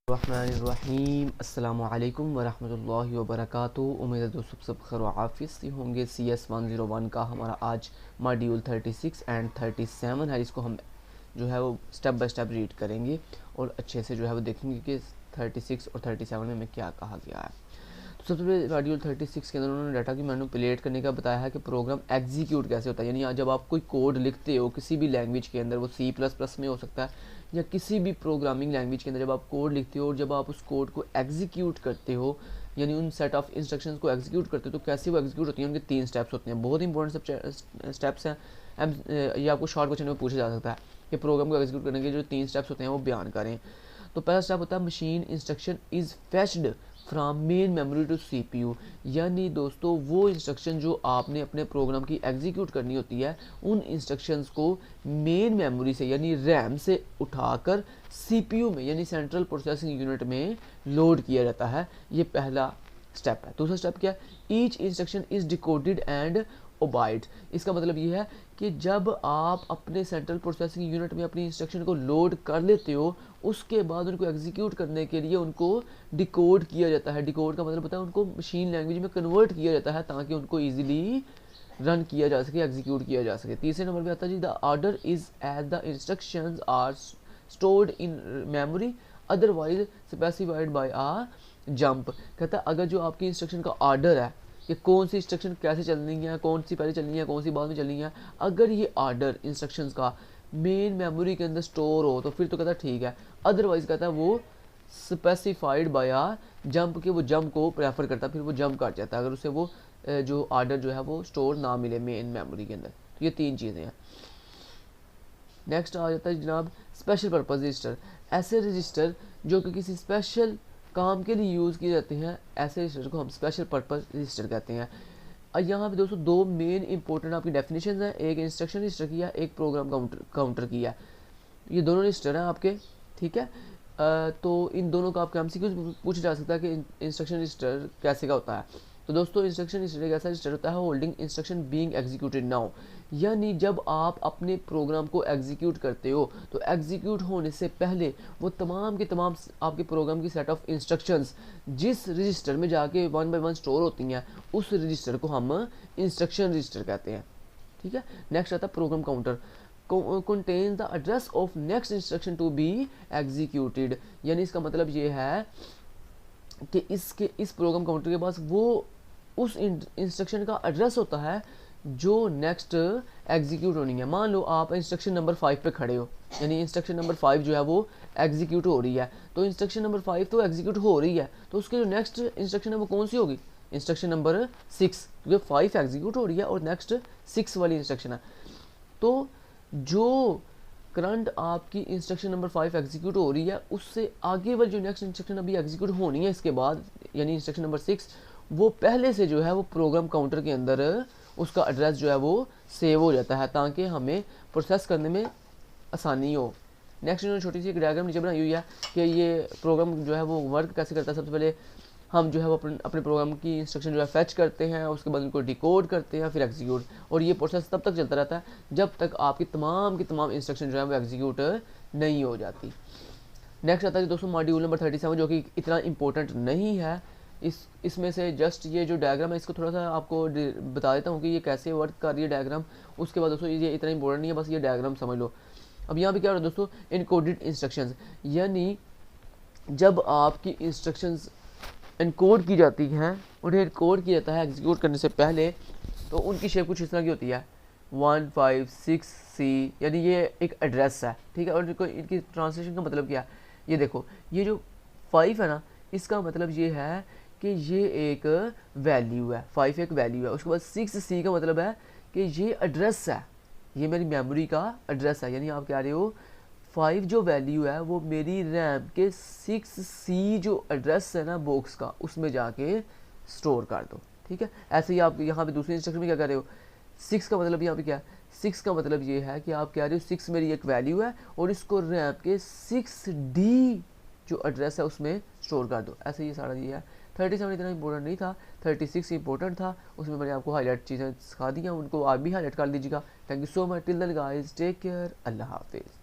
रहीम अस्सलामु अलैकुम वरहमतुल्लाहि वबरकातुहू। उम्मीद है दोस्तों सब खैर व आफियत से होंगे। CS101 का हमारा आज मॉड्यूल 36 एंड 37 है। इसको हम जो है वो स्टेप बाय स्टेप रीड करेंगे और अच्छे से जो है वो देखेंगे कि 36 और 37 में क्या कहा गया है। तो सबसे पहले मॉड्यूल 36 के अंदर उन्होंने डाटा की मैनिपुलेट करने का बताया है कि प्रोग्राम एग्जीक्यूट कैसे होता है। यानी जब आप कोई कोड लिखते हो किसी भी लैंग्वेज के अंदर, वो C++ में हो सकता है या किसी भी प्रोग्रामिंग लैंग्वेज के अंदर, जब आप कोड लिखते हो और जब आप उस कोड को एग्जीक्यूट करते हो, यानी उन सेट ऑफ इंस्ट्रक्शंस को एग्जीक्यूट करते हो, तो कैसे वो एग्जीक्यूट होती हैं, उनके 3 स्टेप्स होते हैं। बहुत इंपॉर्टेंट स्टेप्स हैं। ये आपको शॉर्ट क्वेश्चन में पूछा जा सकता है कि प्रोग्राम को एग्जीक्यूट करने के जो 3 स्टेप्स होते हैं वो बयान करें। तो पहला स्टेप होता है machine instruction is fetched from main memory to CPU। यानी दोस्तों वो इंस्ट्रक्शन जो आपने अपने प्रोग्राम की एग्जीक्यूट करनी होती है, उन इंस्ट्रक्शंस को मेन मेमोरी से यानी रैम से उठाकर CPU में यानी सेंट्रल प्रोसेसिंग यूनिट में लोड किया जाता है। ये पहला स्टेप है। दूसरा स्टेप क्या है? Each instruction is decoded and obeyed. इसका मतलब ये है कि जब आप अपने सेंट्रल प्रोसेसिंग यूनिट में अपनी इंस्ट्रक्शन को लोड कर लेते हो, उसके बाद उनको एग्जीक्यूट करने के लिए उनको डिकोड किया जाता है। डिकोड का मतलब होता है उनको मशीन लैंग्वेज में कन्वर्ट किया जाता है ताकि उनको ईजिली रन किया जा सके, एग्जीक्यूट किया जा सके। तीसरे नंबर पे आता है जी the order is as the instructions are stored in memory otherwise specified by a jump. कहता है अगर जो आपकी इंस्ट्रक्शन का ऑर्डर है कि कौन सी इंस्ट्रक्शन कैसे चलनी है, कौन सी पहले चलनी है, कौन सी बाद में चलनी है, अगर ये ऑर्डर इंस्ट्रक्शंस का मेन मेमोरी के अंदर स्टोर हो तो फिर तो कहता है ठीक है। अदरवाइज कहता है वो स्पेसिफाइड बाय आ जंप, के वो जंप को प्रेफर करता है, फिर वो जंप कर जाता है अगर उसे वो जो ऑर्डर जो है वो स्टोर ना मिले मेन मेमोरी के अंदर। तो ये 3 चीज़ें हैं। नेक्स्ट आ जाता है जनाब स्पेशल पर्पज़ रजिस्टर। ऐसे रजिस्टर जो कि किसी स्पेशल काम के लिए यूज़ किए जाते हैं, ऐसे रजिस्टर को हम स्पेशल पर्पज़ रजिस्टर कहते हैं। यहाँ पे दोस्तों 2 मेन इंपॉर्टेंट आपकी डेफिनेशन है, एक इंस्ट्रक्शन रजिस्टर की है, एक प्रोग्राम काउंटर की है। ये दोनों रजिस्टर हैं आपके, ठीक है। तो इन दोनों का आपका MCQ पूछा जा सकता है कि इंस्ट्रक्शन रजिस्टर कैसे का होता है। तो दोस्तों इंस्ट्रक्शन रजिस्टर एक ऐसा रजिस्टर होता है holding instruction being executed now. यानी जब आप अपने प्रोग्राम को एग्जीक्यूट करते हो तो एग्जीक्यूट होने से पहले वो तमाम के तमाम आपके प्रोग्राम की सेट ऑफ इंस्ट्रक्शंस जिस रजिस्टर में जाके 1 बाय 1 स्टोर होती हैं, उस रजिस्टर को हम इंस्ट्रक्शन रजिस्टर कहते हैं, ठीक है। नेक्स्ट आता है program counter contains the address of next instruction to be executed। यानी इसका मतलब ये है कि इस प्रोग्राम काउंटर के पास वो उस इंस्ट्रक्शन का एड्रेस होता है जो नेक्स्ट एग्जीक्यूट होनी है। मान लो आप इंस्ट्रक्शन नंबर 5 पे खड़े हो, यानी इंस्ट्रक्शन नंबर 5 जो है वो एग्जीक्यूट हो रही है, तो इंस्ट्रक्शन नंबर 5 तो एग्जीक्यूट हो रही है, तो उसके जो नेक्स्ट इंस्ट्रक्शन है वो कौन सी होगी? इंस्ट्रक्शन नंबर 6, क्योंकि 5 एग्जीक्यूट हो रही है और नेक्स्ट 6 वाली इंस्ट्रक्शन है। तो जो करंट आपकी इंस्ट्रक्शन नंबर 5 एग्जीक्यूट हो रही है, उससे आगे वाली जो नेक्स्ट इंस्ट्रक्शन अभी एग्जीक्यूट होनी है इसके बाद, यानी इंस्ट्रक्शन नंबर 6, वो पहले से जो है वो प्रोग्राम काउंटर के अंदर उसका एड्रेस जो है वो सेव हो जाता है ताकि हमें प्रोसेस करने में आसानी हो। नेक्स्ट इन्होंने छोटी सी एक डायग्राम नीचे बनाई हुई है कि ये प्रोग्राम जो है वो वर्क कैसे करता है। सबसे पहले हम जो है वो अपने प्रोग्राम की इंस्ट्रक्शन जो है फेच करते हैं, उसके बाद उनको डिकोड करते हैं, फिर एग्जीक्यूट, और ये प्रोसेस तब तक चलता रहता है जब तक आपकी की तमाम इंस्ट्रक्शन जो है वो एग्जीक्यूट नहीं हो जाती। नेक्स्ट आता है दोस्तों मॉड्यूल नंबर 37 जो कि इतना इंपॉर्टेंट नहीं है। इसमें से जस्ट ये जो डायग्राम है इसको थोड़ा सा आपको बता देता हूँ कि ये कैसे वर्क कर रही है डायग्राम। उसके बाद दोस्तों ये इतना इंपॉर्टेंट नहीं है, बस ये डायग्राम समझ लो। अब यहाँ पे क्या हो रहा है दोस्तों? इनकोडेड इंस्ट्रक्शंस, यानी जब आपकी इंस्ट्रक्शंस इनकोड की जाती हैं, उन्हें इनकोड किया जाता है एग्जीक्यूट करने से पहले, तो उनकी शेप कुछ इस तरह की होती है 156C, यानी ये एक एड्रेस है, ठीक है। और इनकी ट्रांसलेशन का मतलब क्या है? ये देखो, ये जो 5 है ना, इसका मतलब ये है कि ये एक वैल्यू है, 5 एक वैल्यू है। उसके बाद 6C का मतलब है कि ये एड्रेस है, ये मेरी मेमोरी का एड्रेस है। यानी आप कह रहे हो 5 जो वैल्यू है वो मेरी रैम के 6C जो एड्रेस है ना बॉक्स का, उसमें जाके स्टोर कर दो, ठीक है। ऐसे ही आप यहाँ पे दूसरे इंस्ट्रक्शन में क्या कर रहे हो? 6 का मतलब यहाँ पे क्या है? 6 का मतलब ये है कि आप कह रहे हो 6 मेरी एक वैल्यू है और इसको रैम के 6D जो एड्रेस है उसमें स्टोर कर दो। ऐसे ये सारा ये है। 37 इतना इंपॉर्टेंट नहीं था, 36 इंपॉर्टेंट था, उसमें मैंने आपको हाईलाइट चीज़ें सिखा दी हैं, उनको आप भी हाईलाइट कर लीजिएगा। Thank you so much. Till then guys, take care, अल्लाह हाफिज़।